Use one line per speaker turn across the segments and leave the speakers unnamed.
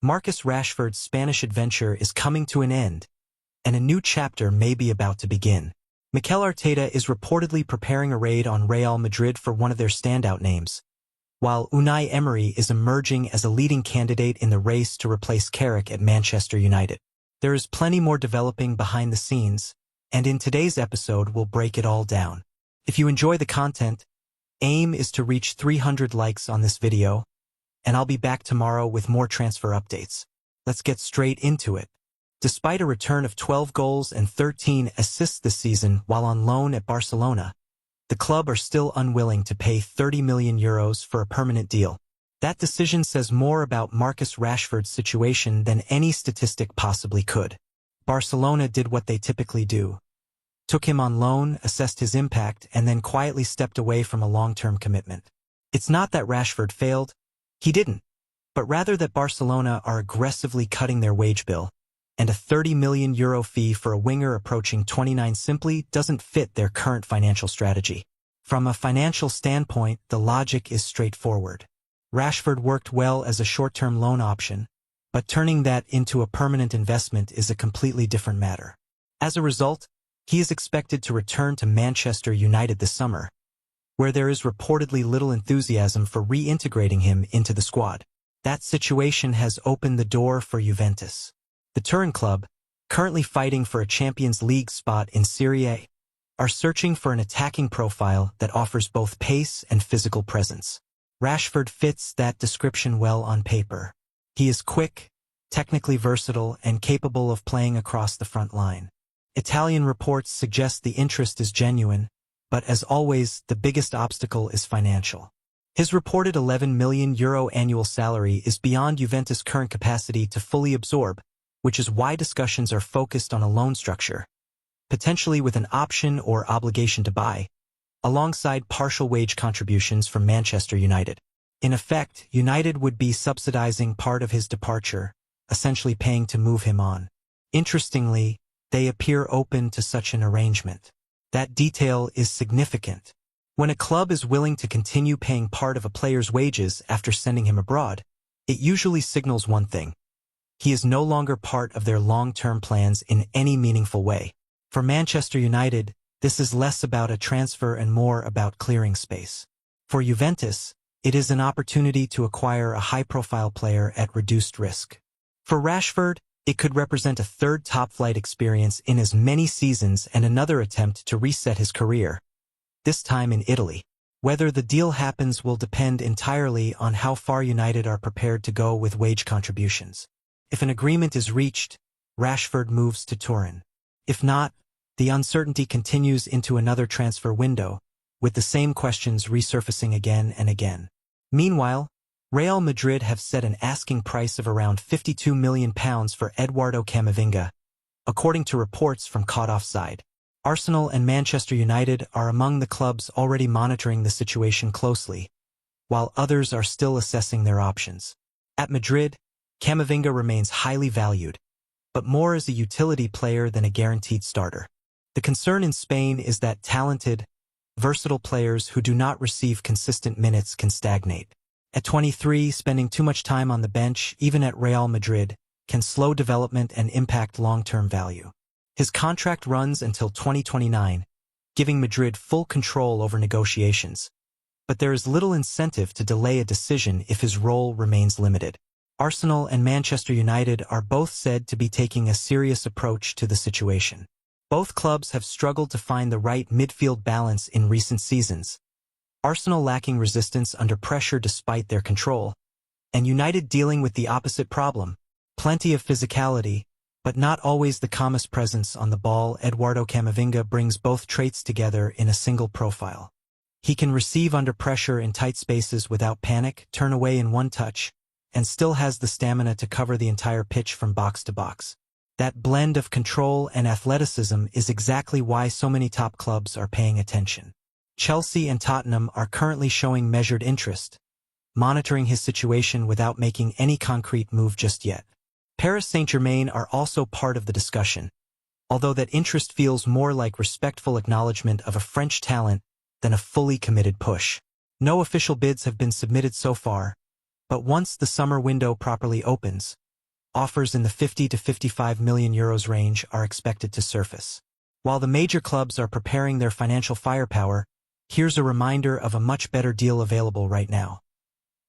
Marcus Rashford's Spanish adventure is coming to an end, and a new chapter may be about to begin. Mikel Arteta is reportedly preparing a raid on Real Madrid for one of their standout names, while Unai Emery is emerging as a leading candidate in the race to replace Carrick at Manchester United. There is plenty more developing behind the scenes, and in today's episode we'll break it all down. If you enjoy the content, aim is to reach 300 likes on this video, and I'll be back tomorrow with more transfer updates. Let's get straight into it. Despite a return of 12 goals and 13 assists this season while on loan at Barcelona, the club are still unwilling to pay €30 million for a permanent deal. That decision says more about Marcus Rashford's situation than any statistic possibly could. Barcelona did what they typically do. Took him on loan, assessed his impact, and then quietly stepped away from a long-term commitment. It's not that Rashford failed. He didn't. But rather that Barcelona are aggressively cutting their wage bill, and a €30 million fee for a winger approaching 29 simply doesn't fit their current financial strategy. From a financial standpoint, the logic is straightforward. Rashford worked well as a short-term loan option, but turning that into a permanent investment is a completely different matter. As a result, he is expected to return to Manchester United this summer, where there is reportedly little enthusiasm for reintegrating him into the squad. That situation has opened the door for Juventus. The Turin club, currently fighting for a Champions League spot in Serie A, are searching for an attacking profile that offers both pace and physical presence. Rashford fits that description well on paper. He is quick, technically versatile, and capable of playing across the front line. Italian reports suggest the interest is genuine, but as always, the biggest obstacle is financial. His reported €11 million annual salary is beyond Juventus' current capacity to fully absorb, which is why discussions are focused on a loan structure, potentially with an option or obligation to buy, alongside partial wage contributions from Manchester United. In effect, United would be subsidizing part of his departure, essentially paying to move him on. Interestingly, they appear open to such an arrangement. That detail is significant. When a club is willing to continue paying part of a player's wages after sending him abroad, it usually signals one thing: he is no longer part of their long-term plans in any meaningful way. For Manchester United, this is less about a transfer and more about clearing space. For Juventus, it is an opportunity to acquire a high-profile player at reduced risk. For Rashford, it could represent a third top-flight experience in as many seasons and another attempt to reset his career, this time in Italy. Whether the deal happens will depend entirely on how far United are prepared to go with wage contributions. If an agreement is reached, Rashford moves to Turin. If not, the uncertainty continues into another transfer window, with the same questions resurfacing again and again. Meanwhile, Real Madrid have set an asking price of around £52 million for Eduardo Camavinga, according to reports from Caught Offside. Arsenal and Manchester United are among the clubs already monitoring the situation closely, while others are still assessing their options. At Madrid, Camavinga remains highly valued, but more as a utility player than a guaranteed starter. The concern in Spain is that talented, versatile players who do not receive consistent minutes can stagnate. At 23, spending too much time on the bench, even at Real Madrid, can slow development and impact long-term value. His contract runs until 2029, giving Madrid full control over negotiations, but there is little incentive to delay a decision if his role remains limited. Arsenal and Manchester United are both said to be taking a serious approach to the situation. Both clubs have struggled to find the right midfield balance in recent seasons, Arsenal lacking resistance under pressure despite their control, and United dealing with the opposite problem: plenty of physicality, but not always the calmest presence on the ball. Eduardo Camavinga brings both traits together in a single profile. He can receive under pressure in tight spaces without panic, turn away in one touch, and still has the stamina to cover the entire pitch from box to box. That blend of control and athleticism is exactly why so many top clubs are paying attention. Chelsea and Tottenham are currently showing measured interest, monitoring his situation without making any concrete move just yet. Paris Saint-Germain are also part of the discussion, although that interest feels more like respectful acknowledgement of a French talent than a fully committed push. No official bids have been submitted so far, but once the summer window properly opens, offers in the 50 to 55 million euros range are expected to surface. While the major clubs are preparing their financial firepower, here's a reminder of a much better deal available right now.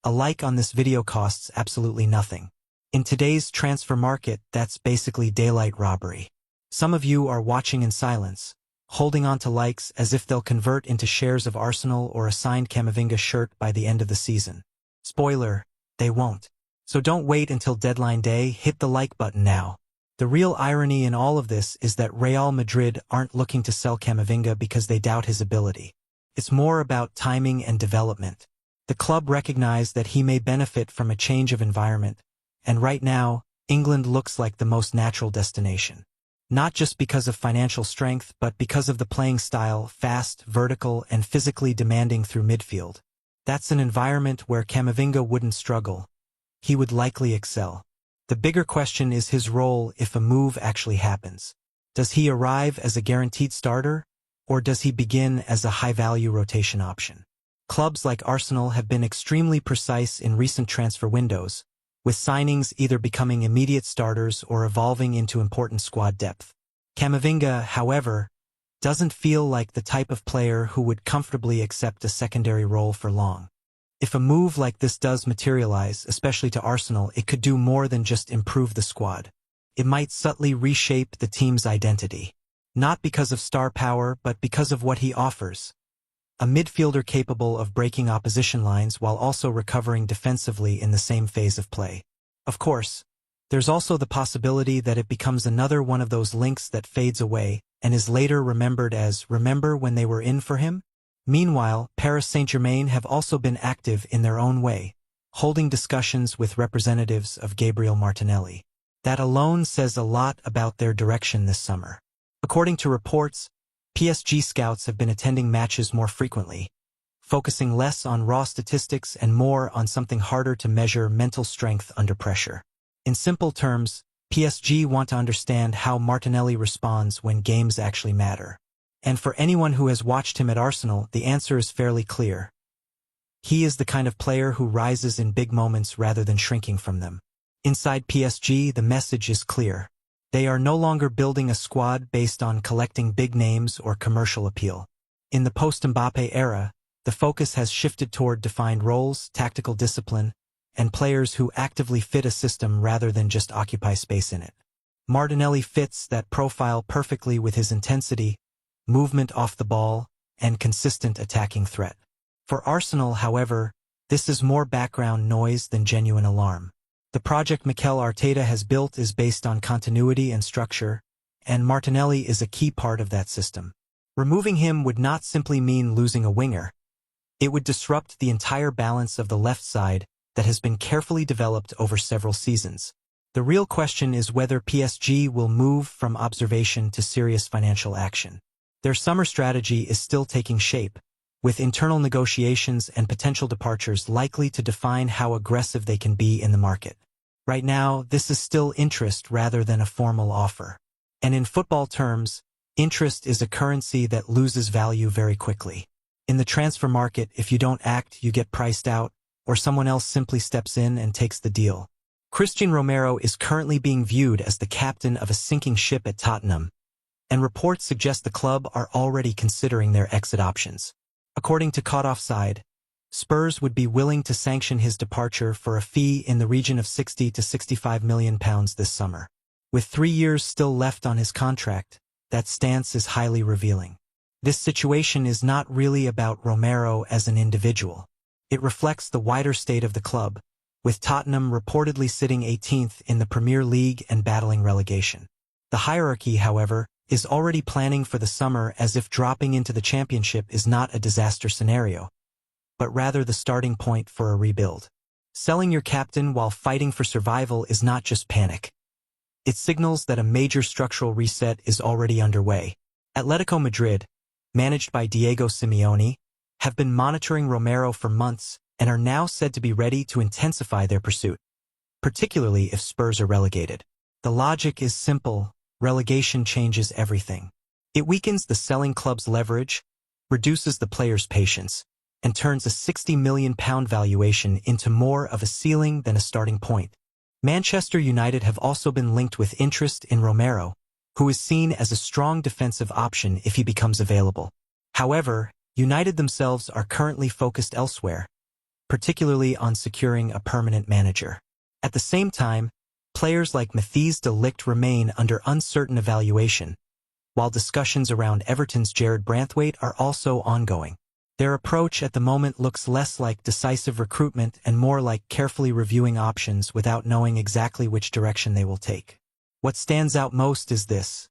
A like on this video costs absolutely nothing. In today's transfer market, that's basically daylight robbery. Some of you are watching in silence, holding on to likes as if they'll convert into shares of Arsenal or a signed Camavinga shirt by the end of the season. Spoiler, they won't. So don't wait until deadline day, hit the like button now. The real irony in all of this is that Real Madrid aren't looking to sell Camavinga because they doubt his ability. It's more about timing and development. The club recognized that he may benefit from a change of environment, and right now, England looks like the most natural destination. Not just because of financial strength, but because of the playing style, fast, vertical, and physically demanding through midfield. That's an environment where Camavinga wouldn't struggle. He would likely excel. The bigger question is his role if a move actually happens. Does he arrive as a guaranteed starter, or does he begin as a high-value rotation option? Clubs like Arsenal have been extremely precise in recent transfer windows, with signings either becoming immediate starters or evolving into important squad depth. Camavinga, however, doesn't feel like the type of player who would comfortably accept a secondary role for long. If a move like this does materialize, especially to Arsenal, it could do more than just improve the squad. It might subtly reshape the team's identity. Not because of star power, but because of what he offers. A midfielder capable of breaking opposition lines while also recovering defensively in the same phase of play. Of course, there's also the possibility that it becomes another one of those links that fades away and is later remembered as "remember when they were in for him?" Meanwhile, Paris Saint-Germain have also been active in their own way, holding discussions with representatives of Gabriel Martinelli. That alone says a lot about their direction this summer. According to reports, PSG scouts have been attending matches more frequently, focusing less on raw statistics and more on something harder to measure: mental strength under pressure. In simple terms, PSG want to understand how Martinelli responds when games actually matter. And for anyone who has watched him at Arsenal, the answer is fairly clear. He is the kind of player who rises in big moments rather than shrinking from them. Inside PSG, the message is clear. They are no longer building a squad based on collecting big names or commercial appeal. In the post-Mbappé era, the focus has shifted toward defined roles, tactical discipline, and players who actively fit a system rather than just occupy space in it. Martinelli fits that profile perfectly with his intensity, movement off the ball, and consistent attacking threat. For Arsenal, however, this is more background noise than genuine alarm. The project Mikel Arteta has built is based on continuity and structure, and Martinelli is a key part of that system. Removing him would not simply mean losing a winger. It would disrupt the entire balance of the left side that has been carefully developed over several seasons. The real question is whether PSG will move from observation to serious financial action. Their summer strategy is still taking shape, with internal negotiations and potential departures likely to define how aggressive they can be in the market. Right now, this is still interest rather than a formal offer. And in football terms, interest is a currency that loses value very quickly. In the transfer market, if you don't act, you get priced out, or someone else simply steps in and takes the deal. Christian Romero is currently being viewed as the captain of a sinking ship at Tottenham, and reports suggest the club are already considering their exit options. According to Caught Offside, Spurs would be willing to sanction his departure for a fee in the region of £60 to £65 million this summer. With 3 years still left on his contract, that stance is highly revealing. This situation is not really about Romero as an individual. It reflects the wider state of the club, with Tottenham reportedly sitting 18th in the Premier League and battling relegation. The hierarchy, however, is already planning for the summer as if dropping into the championship is not a disaster scenario, but rather the starting point for a rebuild. Selling your captain while fighting for survival is not just panic. It signals that a major structural reset is already underway. Atletico Madrid, managed by Diego Simeone, have been monitoring Romero for months and are now said to be ready to intensify their pursuit, particularly if Spurs are relegated. The logic is simple: relegation changes everything. It weakens the selling club's leverage, reduces the player's patience, and turns a £60 million valuation into more of a ceiling than a starting point. Manchester United have also been linked with interest in Romero, who is seen as a strong defensive option if he becomes available. However, United themselves are currently focused elsewhere, particularly on securing a permanent manager. At the same time, players like Matthijs de Ligt remain under uncertain evaluation, while discussions around Everton's Jared Branthwaite are also ongoing. Their approach at the moment looks less like decisive recruitment and more like carefully reviewing options without knowing exactly which direction they will take. What stands out most is this: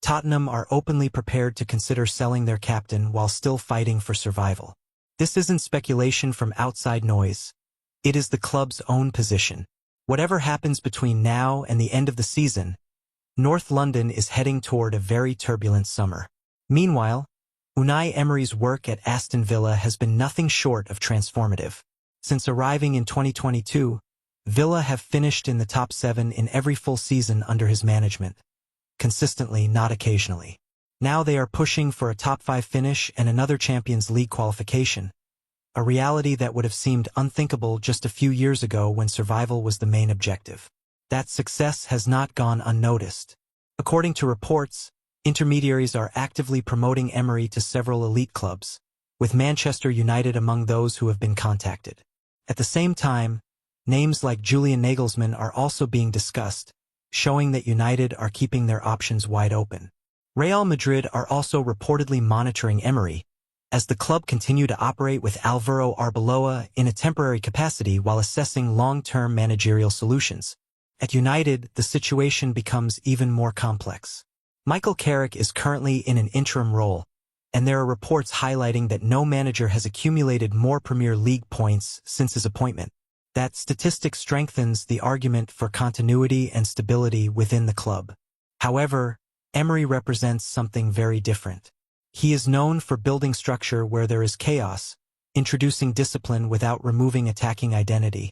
Tottenham are openly prepared to consider selling their captain while still fighting for survival. This isn't speculation from outside noise. It is the club's own position. Whatever happens between now and the end of the season, North London is heading toward a very turbulent summer. Meanwhile, Unai Emery's work at Aston Villa has been nothing short of transformative. Since arriving in 2022, Villa have finished in the top 7 in every full season under his management. Consistently, not occasionally. Now they are pushing for a top 5 finish and another Champions League qualification, a reality that would have seemed unthinkable just a few years ago when survival was the main objective. That success has not gone unnoticed. According to reports, intermediaries are actively promoting Emery to several elite clubs, with Manchester United among those who have been contacted. At the same time, names like Julian Nagelsmann are also being discussed, showing that United are keeping their options wide open. Real Madrid are also reportedly monitoring Emery, as the club continue to operate with Alvaro Arbeloa in a temporary capacity while assessing long-term managerial solutions. At United, the situation becomes even more complex. Michael Carrick is currently in an interim role, and there are reports highlighting that no manager has accumulated more Premier League points since his appointment. That statistic strengthens the argument for continuity and stability within the club. However, Emery represents something very different. He is known for building structure where there is chaos, introducing discipline without removing attacking identity,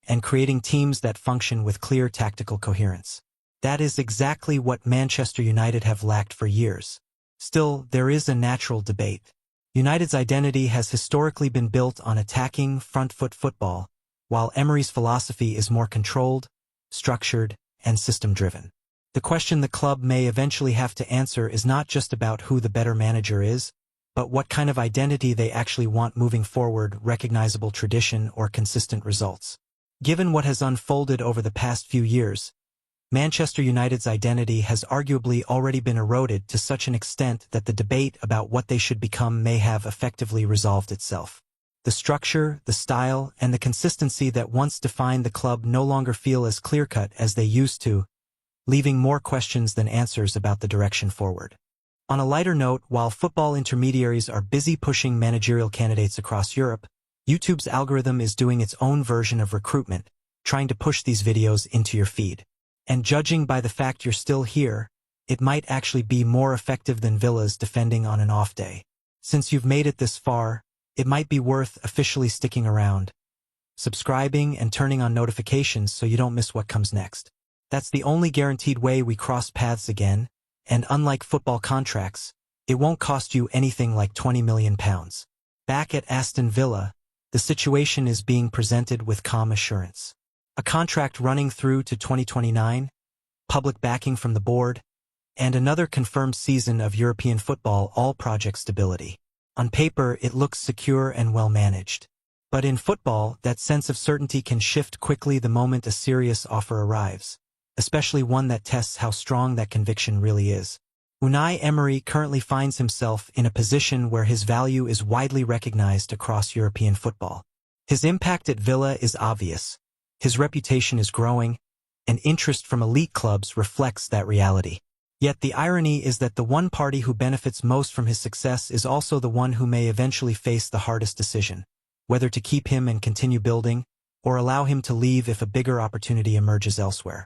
and creating teams that function with clear tactical coherence. That is exactly what Manchester United have lacked for years. Still, there is a natural debate. United's identity has historically been built on attacking, front-foot football, while Emery's philosophy is more controlled, structured, and system-driven. The question the club may eventually have to answer is not just about who the better manager is, but what kind of identity they actually want moving forward: recognizable tradition or consistent results. Given what has unfolded over the past few years, Manchester United's identity has arguably already been eroded to such an extent that the debate about what they should become may have effectively resolved itself. The structure, the style, and the consistency that once defined the club no longer feel as clear-cut as they used to, leaving more questions than answers about the direction forward. On a lighter note, while football intermediaries are busy pushing managerial candidates across Europe, YouTube's algorithm is doing its own version of recruitment, trying to push these videos into your feed. And judging by the fact you're still here, it might actually be more effective than Villa's defending on an off day. Since you've made it this far, it might be worth officially sticking around, subscribing and turning on notifications so you don't miss what comes next. That's the only guaranteed way we cross paths again, and unlike football contracts, it won't cost you anything like £20 million. Back at Aston Villa, the situation is being presented with calm assurance. A contract running through to 2029, public backing from the board, and another confirmed season of European football, all project stability. On paper, it looks secure and well managed. But in football, that sense of certainty can shift quickly the moment a serious offer arrives, especially one that tests how strong that conviction really is. Unai Emery currently finds himself in a position where his value is widely recognized across European football. His impact at Villa is obvious. His reputation is growing, and interest from elite clubs reflects that reality. Yet the irony is that the one party who benefits most from his success is also the one who may eventually face the hardest decision, whether to keep him and continue building, or allow him to leave if a bigger opportunity emerges elsewhere.